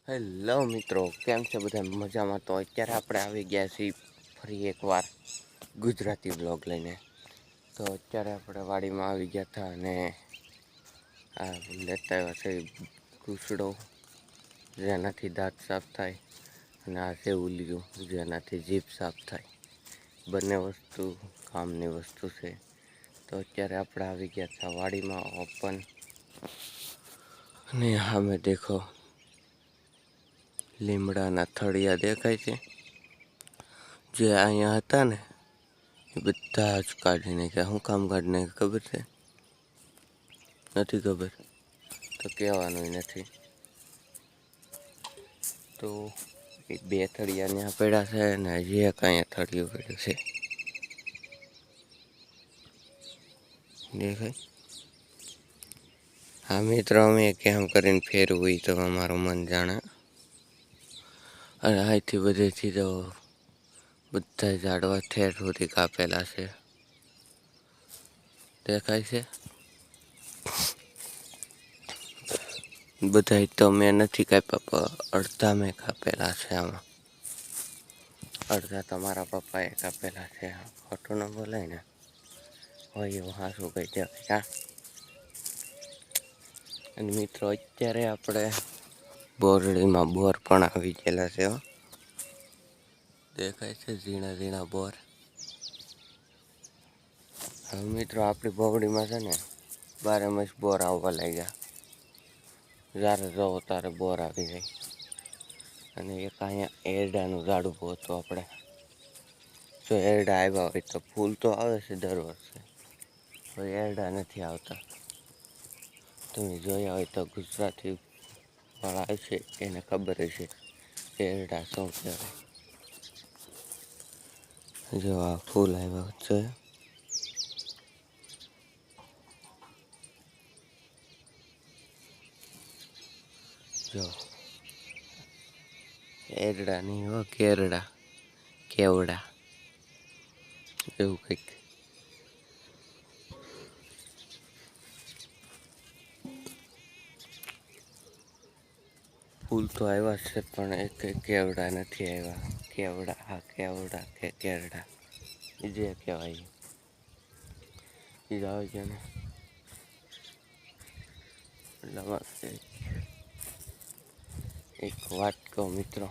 Hello મિત્રો, કેમ છે બધા મજામાં? તો અત્યારે આપણે આવી ગયા છીએ ફરી એકવાર ગુજરાતી બ્લોગ લઈને. તો અત્યારે આપણે વાડીમાં આવી ગયા હતા અને આ લેતા આવ્યા છે ઘૂસડો, જેનાથી દાંત સાફ થાય, અને આ છે ઉલિયું, જેનાથી જીભ સાફ થાય. બંને વસ્તુ કામની વસ્તુ છે. તો અત્યારે આપણે આવી ગયા હતા વાડીમાં ઓપન, અને સામે દેખો લીમડાના થળિયા દેખાય છે. જે અહીંયા હતા ને એ બધા જ કાઢી નાખ્યા. શું કામ કાઢી નાખ્યા ખબર છે? નથી ખબર તો કહેવાનું નથી. તો એ બે થળિયા ત્યાં પડ્યા છે ને હજી એક અહીંયા થળિયું પડ્યું છે, દેખાય? હા મિત્રો, અમે કેમ કરીને ફેરવું એ તો અમારું મન જાણે. અને અહીંથી બધેથી તો બધા ઝાડવા ઠેર સુધી કાપેલા છે, દેખાય છે? બધા તો મેં નથી કાપ્યા, અડધા મેં કાપેલા છે. આમાં અડધા તમારા પપ્પાએ કાપેલા છે. ખોટું ન બોલાય ને, હોય એવું હાસું કહી દેવાય. અને મિત્રો, અત્યારે આપણે બોરડીમાં બોર પણ આવી ગયેલા છે. દેખાય છે ઝીણા ઝીણા બોર. હવે મિત્રો, આપણી બોરડીમાં છે ને 12 માસ બોર આવવા લાગ્યા. જ્યારે જોવો ત્યારે બોર આવી જાય. અને એક અહીંયા એરડાનું ઝાડવું હતું. આપણે જો એરડા આવ્યા હોય તો ફૂલ તો આવે છે દર વર્ષે, હવે એરડા નથી આવતા. તમે જોયા હોય તો ગુજરાતી વાળા છે એને ખબર હશે એરડા શું કહેવાય. જો આ ફૂલ આવ્યા છે. જો એરડા નહીં હો, કેરડા, કેવડા એવું કંઈક. ફૂલ તો આવ્યા છે પણ એક કેવડા નથી આવ્યા. કેવડા, હા કેવડા કે કેરડા જે કહેવાય એ જ આવે છે ને. એટલામાં એક વાત કહું મિત્રો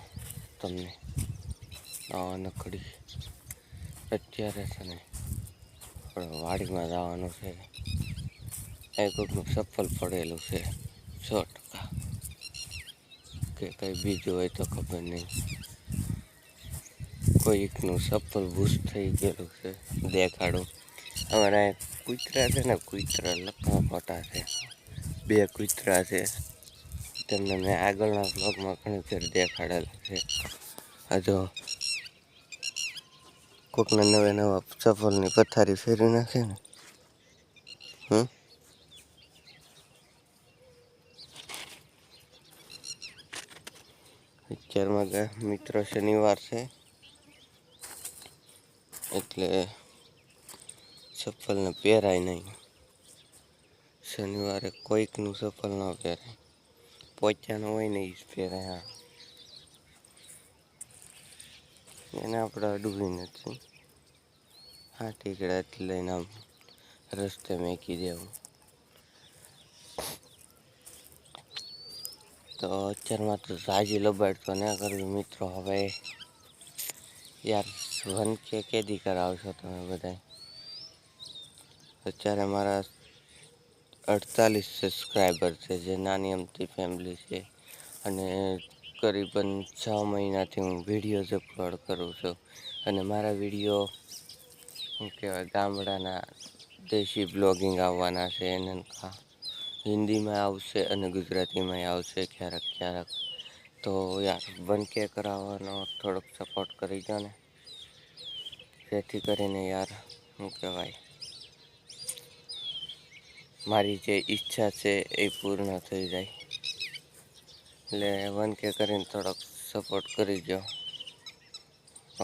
તમને, નકડી અત્યારે છે ને આપણે વાડીમાં જવાનું છે. એક કોઈકનું ચપ્પલ પડેલું છે 100%, કે કંઈ બીજું હોય તો ખબર નહીં. કોઈકનું ચપ્પલ ભૂસ થઈ ગયેલું છે, દેખાડું. અમારા કૂતરા છે ને, કૂતરા લખવા મોટા છે, 2 કૂતરા છે. તેમને મેં આગળના બ્લોગમાં ઘણી ફેર દેખાડેલા છે. આ જો કોકને નવા ચપ્પલની પથારી ફેરવી નાખે ને. અત્યારમાં મિત્રો શનિવાર છે એટલે ચપ્પલને પહેરાય નહીં. શનિવારે કોઈકનું ચપ્પલ ન પહેરાય, પોચાનું હોય ને એ જ પહેરાય. હા, એને આપણે અડવું નથી. હા ટીકડાથી લઈને આમ રસ્તે મેકી દેવું. તો અત્યારમાં તો ઝાજી લબાડતો ના કરવી મિત્રો. હવે યાર 1K કેદી કરાવશો તમે બધા? અત્યારે મારા 48 સબસ્ક્રાઈબર છે, જે નાની અમથી ફેમિલી છે. અને કરીબન 6 મહિનાથી હું વિડીયોઝ અપલોડ કરું છું. અને મારા વિડીયો શું કહેવાય, ગામડાના દેશી બ્લોગિંગ આવવાના છે. એને હિન્દીમાં આવશે અને ગુજરાતીમાંય આવશે ક્યારેક ક્યારેક. તો યાર 1K કરાવવાનો થોડોક સપોર્ટ કરી દો ને, જેથી કરીને યાર શું કહેવાય, મારી જે ઈચ્છા છે એ પૂર્ણ થઈ જાય. એટલે 1K કરીને થોડોક સપોર્ટ કરી દો.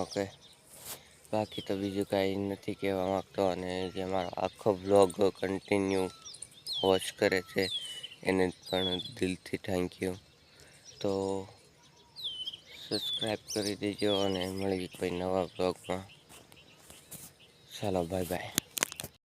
ઓકે, બાકી તો બીજું કાંઈ નથી કહેવા માગતો. અને જે મારો આખો બ્લોગ કન્ટિન્યુ વોચ કરે છે એને પણ દિલથી થેન્ક યુ. તો સબસ્ક્રાઈબ કરી દેજો અને મળી કોઈ નવા બ્લોગમાં. ચાલો બાય બાય.